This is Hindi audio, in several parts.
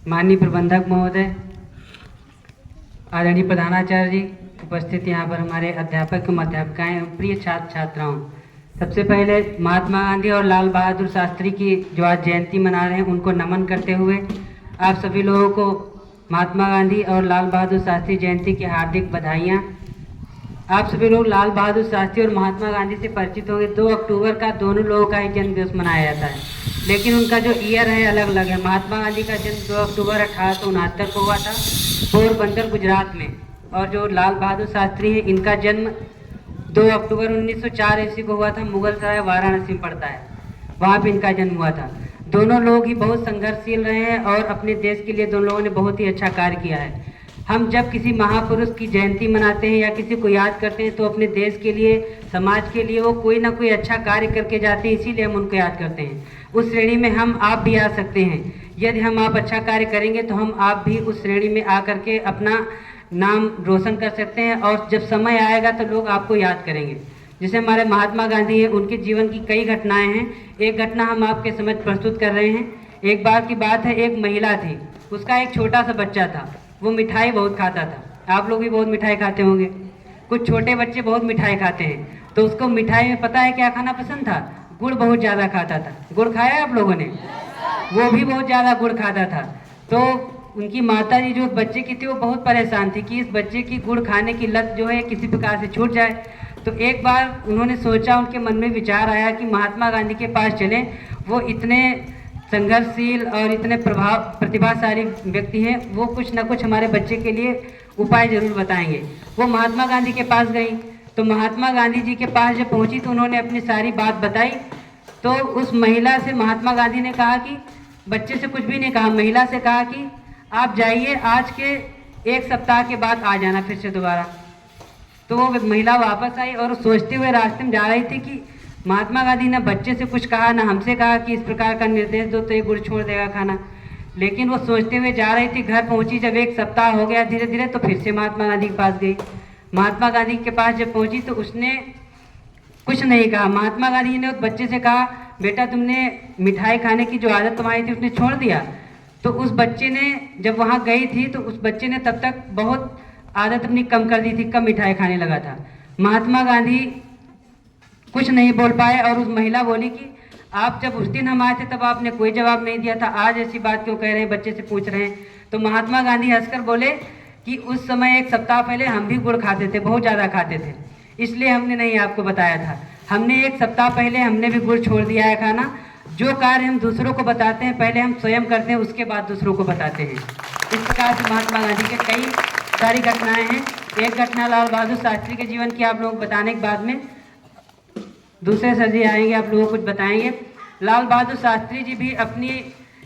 माननीय प्रबंधक महोदय, आदरणीय प्रधानाचार्य जी, उपस्थित यहाँ पर हमारे अध्यापक एवं अध्यापिकाएँ, प्रिय छात्र छात्राओं, सबसे पहले महात्मा गांधी और लाल बहादुर शास्त्री की जो आज जयंती मना रहे हैं उनको नमन करते हुए आप सभी लोगों को महात्मा गांधी और लाल बहादुर शास्त्री जयंती की हार्दिक बधाइयाँ। आप सभी लोग लाल बहादुर शास्त्री और महात्मा गांधी से परिचित होंगे। 2 अक्टूबर का दोनों लोगों का ही जन्म दिवस मनाया जाता है, लेकिन उनका जो ईयर है अलग अलग है। महात्मा गांधी का जन्म 2 अक्टूबर 1869 को हुआ था पोरबंदर गुजरात में, और जो लाल बहादुर शास्त्री है इनका जन्म 2 अक्टूबर 1904 ईस्वी को हुआ था। मुगल सराय वाराणसी में पड़ता है, वहाँ पे इनका जन्म हुआ था। दोनों लोग ही बहुत संघर्षशील रहे हैं और अपने देश के लिए दोनों लोगों ने बहुत ही अच्छा कार्य किया है। हम जब किसी महापुरुष की जयंती मनाते हैं या किसी को याद करते हैं तो अपने देश के लिए, समाज के लिए वो कोई ना कोई अच्छा कार्य करके जाते हैं, इसीलिए हम उनको याद करते हैं। उस श्रेणी में हम आप भी आ सकते हैं। यदि हम आप अच्छा कार्य करेंगे तो हम आप भी उस श्रेणी में आ करके अपना नाम रोशन कर सकते हैं, और जब समय आएगा तो लोग आपको याद करेंगे। जैसे हमारे महात्मा गांधी हैं, उनके जीवन की कई घटनाएं हैं। एक घटना हम आपके समझ प्रस्तुत कर रहे हैं। एक बार की बात है, एक महिला थी, उसका एक छोटा सा बच्चा था। वो मिठाई बहुत खाता था। आप लोग भी बहुत मिठाई खाते होंगे, कुछ छोटे बच्चे बहुत मिठाई खाते हैं। तो उसको मिठाई में पता है क्या खाना पसंद था? गुड़ बहुत ज़्यादा खाता था। गुड़ खाया है आप लोगों ने? वो भी बहुत ज़्यादा गुड़ खाता था। तो उनकी माता जी जो बच्चे की थी वो बहुत परेशान थी कि इस बच्चे की गुड़ खाने की लत जो है किसी प्रकार से छूट जाए। तो एक बार उन्होंने सोचा, उनके मन में विचार आया कि महात्मा गांधी के पास चलें। वो इतने संघर्षशील और इतने प्रतिभाशाली व्यक्ति हैं, वो कुछ ना कुछ हमारे बच्चे के लिए उपाय जरूर बताएंगे। वो महात्मा गांधी के पास गई। तो महात्मा गांधी जी के पास जब पहुंची तो उन्होंने अपनी सारी बात बताई। तो उस महिला से महात्मा गांधी ने कहा कि, बच्चे से कुछ भी नहीं कहा, महिला से कहा कि आप जाइए, आज के 1 सप्ताह के बाद आ जाना फिर से दोबारा। तो वो महिला वापस आई और सोचते हुए रास्ते में जा रही थी कि महात्मा गांधी ने बच्चे से कुछ कहा, ना हमसे कहा कि इस प्रकार का निर्देश दो तो ये गुड़ छोड़ देगा खाना। लेकिन वो सोचते हुए जा रही थी। घर पहुंची जब 1 सप्ताह हो गया धीरे धीरे, तो फिर से महात्मा गांधी के पास गई। महात्मा गांधी के पास जब पहुंची तो उसने कुछ नहीं कहा। महात्मा गांधी ने उस बच्चे से कहा, बेटा तुमने मिठाई खाने की जो आदत तुम्हारी थी उसने छोड़ दिया? तो उस बच्चे ने, जब वहाँ गई थी तो उस बच्चे ने तब तक बहुत आदत अपनी कम कर दी थी, कम मिठाई खाने लगा था। महात्मा गांधी कुछ नहीं बोल पाए और उस महिला बोली कि आप जब उस दिन हम आए थे तब आपने कोई जवाब नहीं दिया था, आज ऐसी बात क्यों कह रहे हैं, बच्चे से पूछ रहे हैं? तो महात्मा गांधी हंसकर बोले कि उस समय 1 सप्ताह पहले हम भी गुड़ खाते थे, बहुत ज़्यादा खाते थे, इसलिए हमने नहीं आपको बताया था। हमने 1 सप्ताह पहले हमने भी गुड़ छोड़ दिया है खाना। जो कार्य हम दूसरों को बताते हैं पहले हम स्वयं करते हैं, उसके बाद दूसरों को बताते हैं। इस प्रकार से महात्मा गांधी के कई सारी घटनाएं हैं। एक घटना लाल बहादुर शास्त्री के जीवन की आप लोग बताने के बाद में दूसरे सर जी आएंगे, आप लोगों को कुछ बताएंगे। लाल बहादुर शास्त्री जी भी अपनी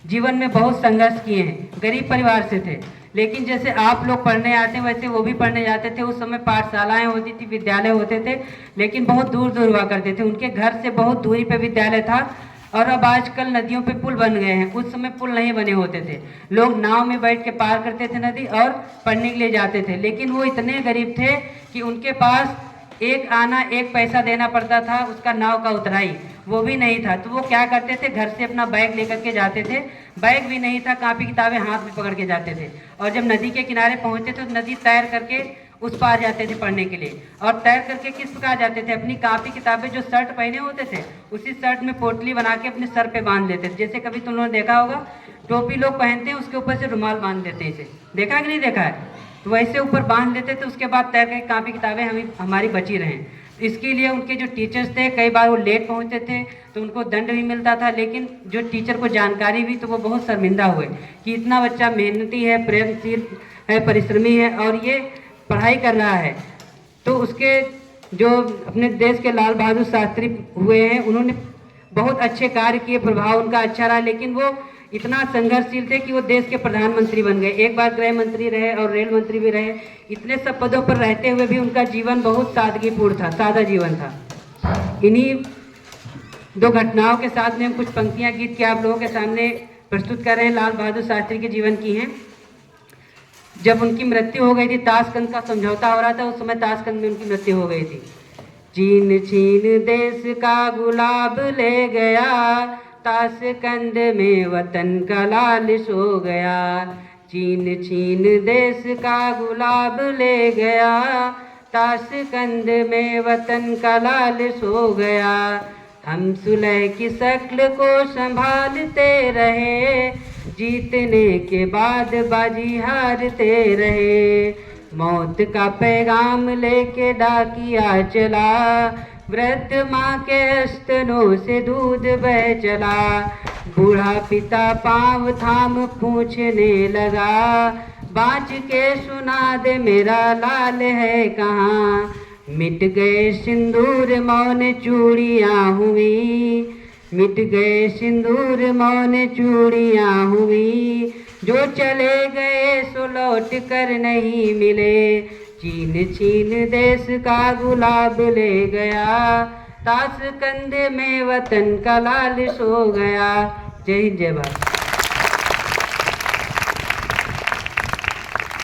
जीवन में बहुत संघर्ष किए हैं। गरीब परिवार से थे, लेकिन जैसे आप लोग पढ़ने आते हैं वैसे वो भी पढ़ने जाते थे। उस समय पाठशालाएं होती थी, विद्यालय होते थे, लेकिन बहुत दूर दूर हुआ करते थे। उनके घर से बहुत दूरी पे विद्यालय था। और अब आजकल नदियों पे पुल बन गए हैं, उस समय पुल नहीं बने होते थे। लोग नाव में बैठ के पार करते थे नदी और पढ़ने के लिए जाते थे। लेकिन वो इतने गरीब थे कि उनके पास एक आना 1 पैसा देना पड़ता था, उसका नाव का उतराई वो भी नहीं था। तो वो क्या करते थे, घर से अपना बैग लेकर के जाते थे। बैग भी नहीं था, कापी किताबें हाथ में पकड़ के जाते थे। और जब नदी के किनारे पहुंचते थे तो नदी तैर करके उस पार जाते थे पढ़ने के लिए। और तैर करके किस प्रकार जाते थे, अपनी कापी किताबें जो शर्ट पहने होते थे उसी शर्ट में पोटली बना के अपने सर पे बांध लेते थे। जैसे कभी तुम लोगों ने देखा होगा टोपी लोग पहनते हैं, उसके ऊपर से रुमाल बांध देते हैं, इसे देखा कि नहीं देखा है? तो वैसे ऊपर बांध लेते थे, उसके बाद तैर करके कापी किताबें हमारी बची रहें। इसके लिए उनके जो टीचर्स थे, कई बार वो लेट पहुंचते थे तो उनको दंड भी मिलता था। लेकिन जो टीचर को जानकारी हुई तो वो बहुत शर्मिंदा हुए कि इतना बच्चा मेहनती है, प्रयत्नशील है, परिश्रमी है और ये पढ़ाई कर रहा है। तो उसके जो अपने देश के लाल बहादुर शास्त्री हुए हैं, उन्होंने बहुत अच्छे कार्य किए, प्रभाव उनका अच्छा रहा। लेकिन वो इतना संघर्षशील थे कि वो देश के प्रधानमंत्री बन गए, एक बार गृह मंत्री रहे और रेल मंत्री भी रहे। इतने सब पदों पर रहते हुए भी उनका जीवन बहुत सादगीपूर्ण था, सादा जीवन था। इन्हीं 2 घटनाओं के साथ में हम कुछ पंक्तियां गीत के आप लोगों के सामने प्रस्तुत कर रहे हैं। लाल बहादुर शास्त्री के जीवन की हैं। जब उनकी मृत्यु हो गई थी, ताशकंद का समझौता हो रहा था, उस समय ताशकंद में उनकी मृत्यु हो गई थी। चीन छीन देश का गुलाब ले गया, ताशकंद में वतन का लाल सो गया। चीन छीन देश का गुलाब ले गया, ताशकंद में वतन का लाल सो गया। हम सुलह की शक्ल को संभालते रहे, जीतने के बाद बाजी हारते रहे। मौत का पैगाम लेके डाकिया चला, वृद्ध माँ के स्तनों से दूध बह चला। बूढ़ा पिता पाँव थाम पूछने लगा, बाँच के सुना दे मेरा लाल है कहाँ। मिट गए सिंदूर मौन चूड़ियाँ हुई, मिट गए सिंदूर मौन चूड़ियाँ हुई। जो चले गए सो लौट कर नहीं मिले, चीन छीन देश का गुलाब ले गया। ताशकंद में वतन का लाल सो गया। जय हिंद जय भारत।